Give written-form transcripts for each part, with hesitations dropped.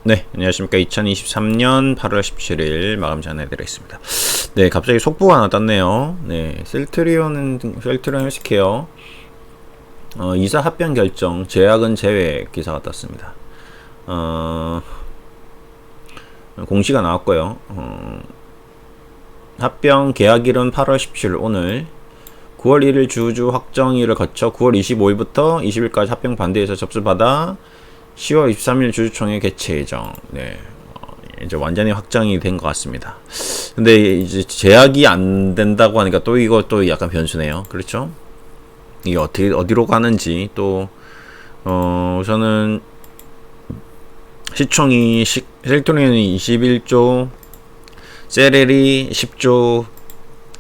네, 안녕하십니까. 2023년 8월 17일 마감 전해드리겠습니다. 네, 갑자기 속보가 하나 떴네요. 네, 셀트리온 헬스케어 이사 합병 결정, 제약은 제외 기사가 떴습니다. 공시가 나왔고요. 합병 계약일은 8월 17일 오늘, 9월 1일 주주 확정일을 거쳐 9월 25일부터 20일까지 합병 반대에서 접수받아 10월 23일 주주총회 개최 예정. 네, 이제 완전히 확정이 된 것 같습니다. 근데 이제 제약이 안 된다고 하니까 또 이것도 약간 변수네요. 그렇죠? 이게 어디로 가는지 또 우선은 시총이 셀트리온이 21조, 셀엘이 10조,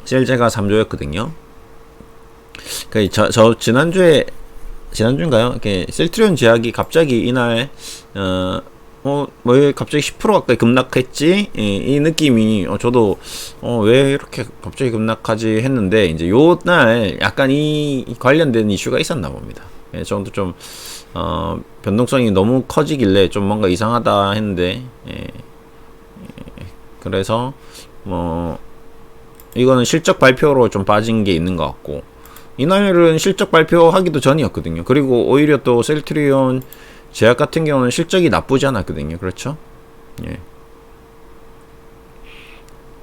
셀제가 3조였거든요. 저 지난주인가요? 이렇게 셀트리온 제약이 갑자기 이날 왜 갑자기 10% 가까이 급락했지? 이 느낌이 저도 왜 이렇게 갑자기 급락하지 했는데, 이제 요 날 약간 이 관련된 이슈가 있었나 봅니다. 저도 좀 변동성이 너무 커지길래 좀 뭔가 이상하다 했는데, 그래서 이거는 실적 발표로 좀 빠진 게 있는 것 같고, 이날은 실적 발표하기도 전이었거든요. 그리고 오히려 또 셀트리온 제약 같은 경우는 실적이 나쁘지 않았거든요. 그렇죠? 예.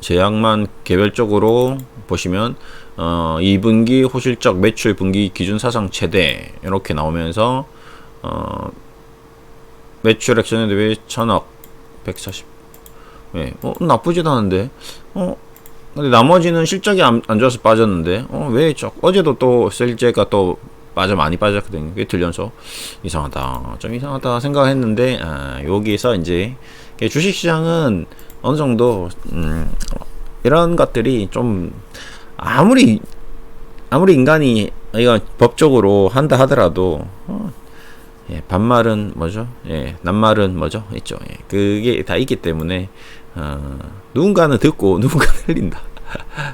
제약만 개별적으로 보시면 2분기 호실적 매출 분기 기준 사상 최대 이렇게 나오면서 매출 액션에 대비 1000억 140. 예. 나쁘지도 않은데 근데 나머지는 실적이 안 좋아서 빠졌는데 왜 어제도 또 셀제가 또 많이 빠졌거든요. 그게 들려서 좀 이상하다 생각했는데, 여기서 이제 주식시장은 어느 정도 이런 것들이 좀 아무리 인간이 이거 법적으로 한다 하더라도 반말은 뭐죠? 낱말은 뭐죠? 있죠. 그게 다 있기 때문에 누군가는 듣고 누군가는 흘린다.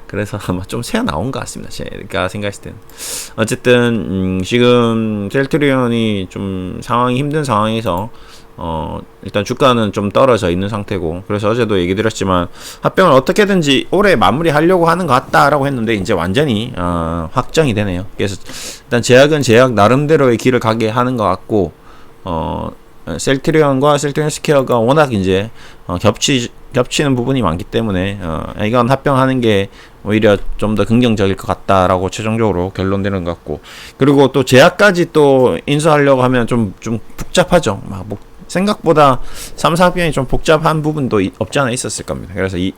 그래서 아마 좀 새어 나온 것 같습니다. 제가 생각했을 때는. 어쨌든 지금 셀트리온이 좀 상황이 힘든 상황에서 일단 주가는 좀 떨어져 있는 상태고, 그래서 어제도 얘기 드렸지만 합병을 어떻게든지 올해 마무리하려고 하는 것 같다라고 했는데, 이제 완전히 확정이 되네요. 그래서 일단 제약은 제약 나름대로의 길을 가게 하는 것 같고, 셀트리온과 셀트리온 헬스케어가 워낙 이제 겹치는 부분이 많기 때문에 이건 합병하는 게 오히려 좀 더 긍정적일 것 같다라고 최종적으로 결론되는 것 같고, 그리고 또 제약까지 또 인수하려고 하면 좀 복잡하죠. 생각보다 3사 합병이 좀 복잡한 부분도 없지 않아 있었을 겁니다. 그래서 이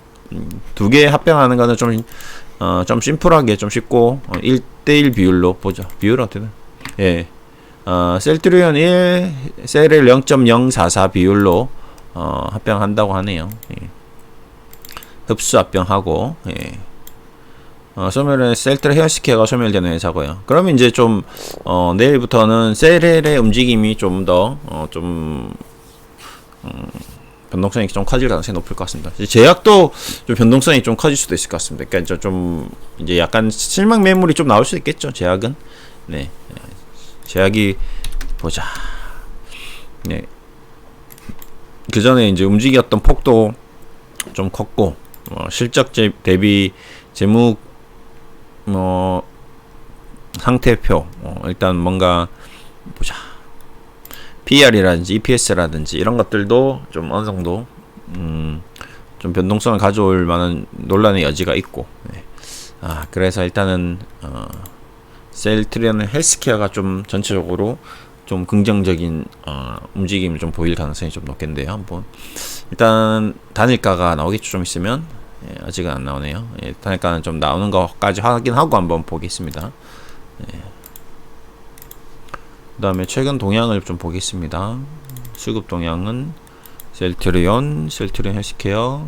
두 개 합병하는 거는 좀 심플하게 좀 쉽고 1대1 비율로 보죠. 비율 어떻게 돼? 셀트리온 1, 셀을 0.044 비율로 합병한다고 하네요. 흡수 합병하고, 소멸은 셀트리온 헬스케어가 소멸되는 회사고요. 그러면 이제 좀 내일부터는 셀의 움직임이 좀 더 변동성이 좀 커질 가능성이 높을 것 같습니다. 제약도 좀 변동성이 좀 커질 수도 있을 것 같습니다. 그러니까 좀 이제 약간 실망 매물이 좀 나올 수 있겠죠. 제약은. 네. 제약이 보자. 네. 그 전에 이제 움직였던 폭도 좀 컸고, 실적 대비 재무 상태표 일단 뭔가 보자. PER이라든지 EPS라든지 이런 것들도 좀 어느 정도 좀 변동성을 가져올 만한 논란의 여지가 있고, 그래서 일단은 셀트리온 헬스케어가 좀 전체적으로 좀 긍정적인 움직임을 좀 보일 가능성이 좀 높겠는데요. 한번 일단 단일가가 나오겠죠. 좀 있으면. 아직은 안 나오네요. 단일가는 좀 나오는 것까지 확인하고 한번 보겠습니다. 그 다음에 최근 동향을 좀 보겠습니다. 수급 동향은 셀트리온 헬스케어,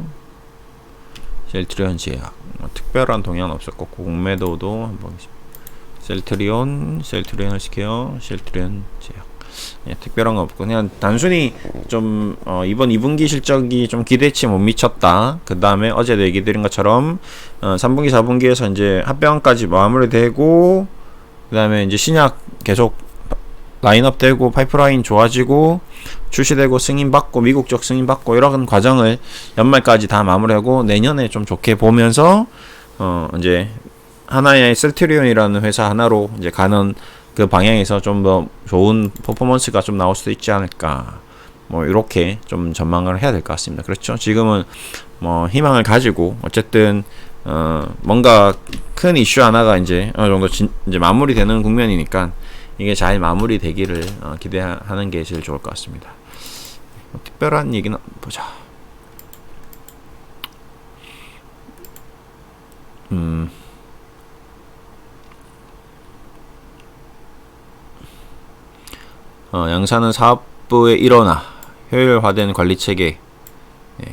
셀트리온 제약, 특별한 동향은 없었고, 공매도도 한번 보겠습니다. 셀트리온 헬스케어, 셀트리온 제약. 특별한 거 없고, 그냥 단순히 좀 이번 2분기 실적이 좀 기대치 못 미쳤다. 그 다음에 어제도 얘기 드린 것처럼 3분기 4분기에서 이제 합병까지 마무리되고, 그 다음에 이제 신약 계속 라인업 되고 파이프라인 좋아지고 출시되고 승인받고 미국적 승인받고 이런 과정을 연말까지 다 마무리하고 내년에 좀 좋게 보면서 이제 하나의 셀트리온이라는 회사 하나로 이제 가는 그 방향에서 좀 더 좋은 퍼포먼스가 좀 나올 수도 있지 않을까. 뭐 이렇게 좀 전망을 해야 될 것 같습니다. 그렇죠? 지금은 뭐 희망을 가지고 어쨌든 뭔가 큰 이슈 하나가 이제 어느 정도 이제 마무리되는 국면이니까 이게 잘 마무리되기를 기대하는 게 제일 좋을 것 같습니다. 특별한 얘기는 보자. 양사는 사업부의 일원화, 효율화된 관리체계,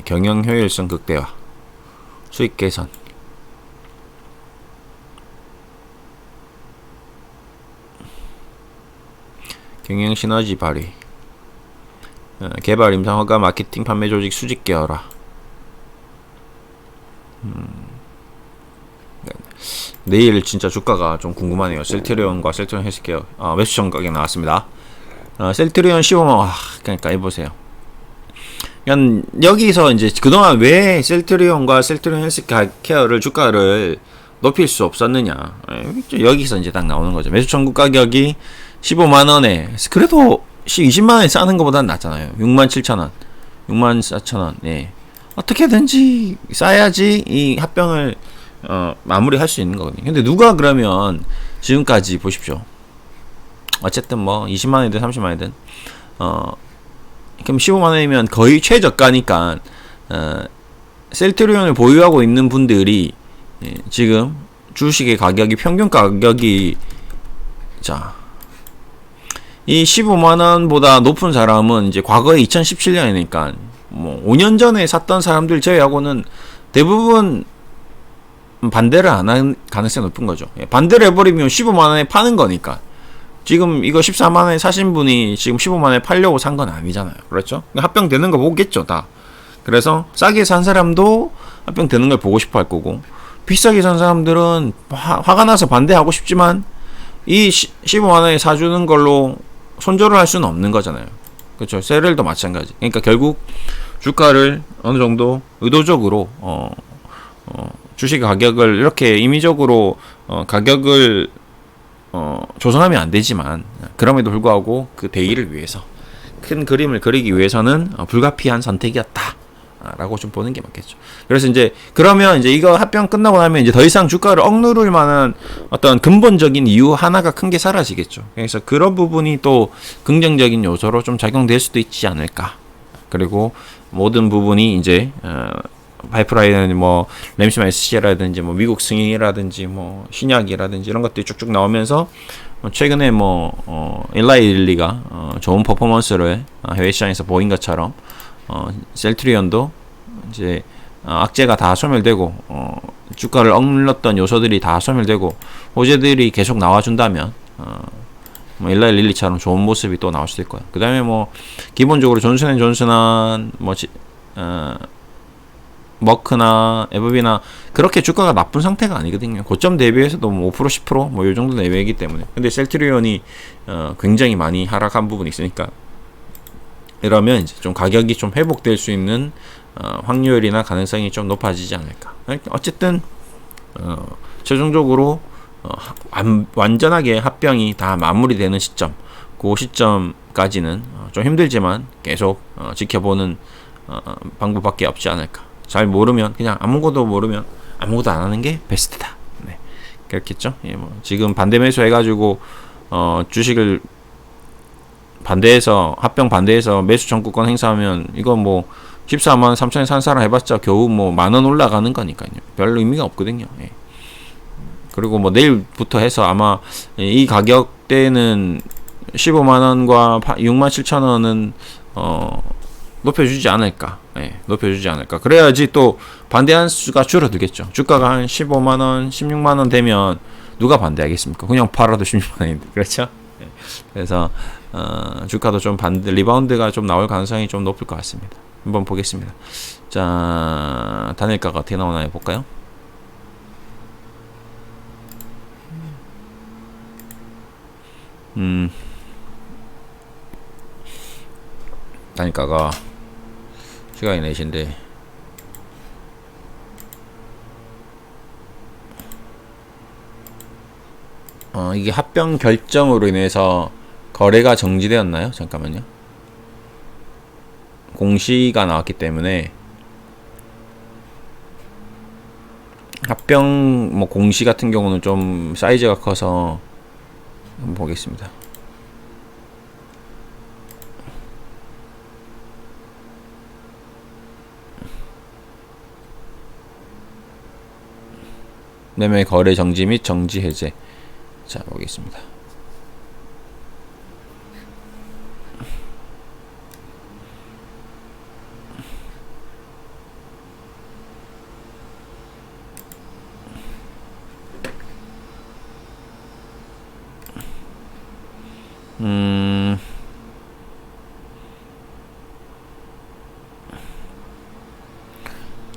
경영 효율성 극대화, 수익 개선, 경영 시너지 발휘, 개발 임상 허가, 마케팅 판매 조직 수직 개혁화. 내일 진짜 주가가 좀 궁금하네요. 셀트리온과 셀트리온 헬스케어 매수 청각이 나왔습니다. 셀트리온 15만 그러니까 해보세요. 그냥 여기서 이제 그동안 왜 셀트리온과 셀트리온 헬스케어를 주가를 높일 수 없었느냐. 여기서 이제 딱 나오는 거죠. 매수 청구 가격이 15만원에 그래도 20만원에 싸는 것보다는 낫잖아요. 67,000원 64,000원. 예. 어떻게든지 싸야지 이 합병을 마무리할 수 있는 거거든요. 근데 누가 그러면 지금까지 보십시오. 어쨌든 뭐 20만원이든 30만원이든 그럼 15만원이면 거의 최저가니까 셀트리온을 보유하고 있는 분들이 지금 주식의 가격이 평균 가격이 이 15만원보다 높은 사람은 이제 과거에 2017년이니까 뭐 5년 전에 샀던 사람들 제외하고는 대부분 반대를 안 할 가능성이 높은 거죠. 반대를 해버리면 15만원에 파는 거니까. 지금 이거 14만원에 사신 분이 지금 15만원에 팔려고 산 건 아니잖아요. 그렇죠? 합병되는 거 보겠죠, 다. 그래서 싸게 산 사람도 합병되는 걸 보고 싶어 할 거고, 비싸게 산 사람들은 화가 나서 반대하고 싶지만, 이 15만원에 사주는 걸로 손절을 할 수는 없는 거잖아요. 그렇죠? 세일도 마찬가지. 그러니까 결국 주가를 어느 정도 의도적으로, 주식 가격을 이렇게 임의적으로, 가격을 조성하면 안 되지만 그럼에도 불구하고 그 대의를 위해서 큰 그림을 그리기 위해서는 불가피한 선택이었다 라고 좀 보는 게 맞겠죠. 그래서 이제 그러면 이제 이거 합병 끝나고 나면 이제 더 이상 주가를 억누를 만한 어떤 근본적인 이유 하나가 큰 게 사라지겠죠. 그래서 그런 부분이 또 긍정적인 요소로 좀 작용될 수도 있지 않을까. 그리고 모든 부분이 이제 파이프라인 뭐 램시마 SC라든지 뭐 미국 승인이라든지 뭐 신약이라든지 이런 것들이 쭉쭉 나오면서 최근에 일라이 릴리가 좋은 퍼포먼스를 해외 시장에서 보인 것처럼 셀트리온도 이제 악재가 다 소멸되고 주가를 억눌렀던 요소들이 다 소멸되고 호재들이 계속 나와준다면 일라이 릴리처럼 좋은 모습이 또 나올 수도 있고요. 그 다음에 뭐 기본적으로 존슨앤존슨한 머크나 에브비나 그렇게 주가가 나쁜 상태가 아니거든요. 고점 대비해서도 뭐 5% 10% 뭐 요 정도 내외이기 때문에. 근데 셀트리온이 굉장히 많이 하락한 부분이 있으니까 이러면 이제 좀 가격이 좀 회복될 수 있는 확률이나 가능성이 좀 높아지지 않을까. 어쨌든 최종적으로 완전하게 합병이 다 마무리되는 시점, 그 시점까지는 좀 힘들지만 계속 지켜보는 방법밖에 없지 않을까. 잘 모르면 그냥 아무것도 모르면 아무것도 안 하는 게 베스트다. 네. 그렇겠죠. 예, 뭐 지금 반대 매수 해가지고 주식을 반대해서 합병 반대해서 매수 청구권 행사하면 이거 뭐 14만 3천에 산 사람 해봤자 겨우 뭐 10,000원 올라가는 거니까요. 별 의미가 없거든요. 예. 그리고 뭐 내일부터 해서 아마 이 가격대는 15만원과 67,000원은 높여주지 않을까. 예, 높여주지 않을까. 그래야지 또 반대한 수가 줄어들겠죠. 주가가 한 15만원, 16만원 되면 누가 반대하겠습니까? 그냥 팔아도 16만원인데. 그렇죠? 예, 그래서, 주가도 좀 리바운드가 좀 나올 가능성이 좀 높을 것 같습니다. 한번 보겠습니다. 자, 단일가가 어떻게 나오나 해볼까요? 단가가 시간이 4시인데 이게 합병 결정으로 인해서 거래가 정지되었나요? 잠깐만요. 공시가 나왔기 때문에 합병 뭐 공시 같은 경우는 좀 사이즈가 커서 한번 보겠습니다. 매매 거래 정지 및 정지 해제. 자, 보겠습니다.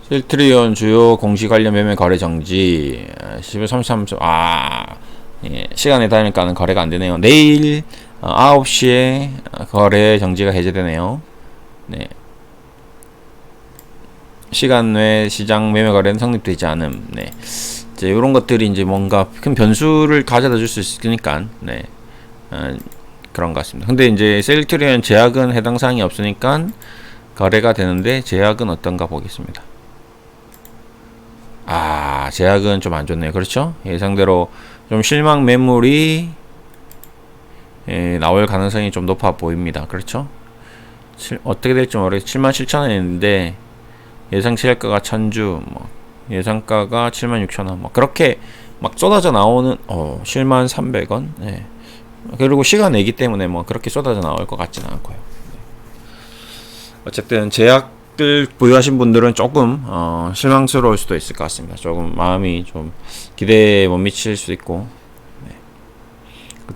실트리온 주요 공시 관련 매매 거래 정지 10월 33분 예, 시간에 따르니까는 거래가 안 되네요. 내일 9시에 거래 정지가 해제되네요. 네. 시간 외 시장 매매 거래는 성립되지 않음. 네. 이제 이런 것들이 이제 뭔가 큰 변수를 가져다 줄 수 있으니까, 네. 그런 것 같습니다. 근데 이제 셀트리온 제약은 해당 사항이 없으니까 거래가 되는데 제약은 어떤가 보겠습니다. 제약은 좀 안 좋네요. 그렇죠? 예상대로 좀 실망 매물이 나올 가능성이 좀 높아 보입니다. 그렇죠? 어떻게 될지 모르겠어요. 77,000원인데 예상 시작가가 1000주, 뭐 예상가가 76,000원, 뭐 그렇게 막 쏟아져 나오는 73,300원. 네. 그리고 시간 내기 때문에 뭐 그렇게 쏟아져 나올 것 같지는 않고요. 네. 어쨌든 제약들 보유하신 분들은 조금 실망스러울 수도 있을 것 같습니다. 조금 마음이 좀 기대에 못 미칠 수도 있고. 네.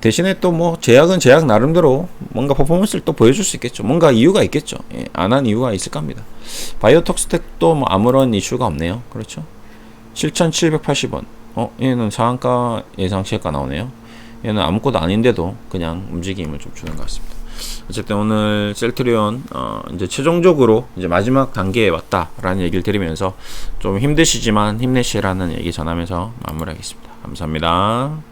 대신에 또 뭐 제약은 제약 나름대로 뭔가 퍼포먼스를 또 보여줄 수 있겠죠. 뭔가 이유가 있겠죠. 예, 안 한 이유가 있을 겁니다. 바이오톡스텍도 뭐 아무런 이슈가 없네요. 그렇죠? 7,780원. 얘는 상한가 예상 시작가 나오네요. 얘는 아무것도 아닌데도 그냥 움직임을 좀 주는 것 같습니다. 어쨌든 오늘 셀트리온 이제 최종적으로 이제 마지막 단계에 왔다라는 얘기를 드리면서 좀 힘드시지만 힘내시라는 얘기 전하면서 마무리하겠습니다. 감사합니다.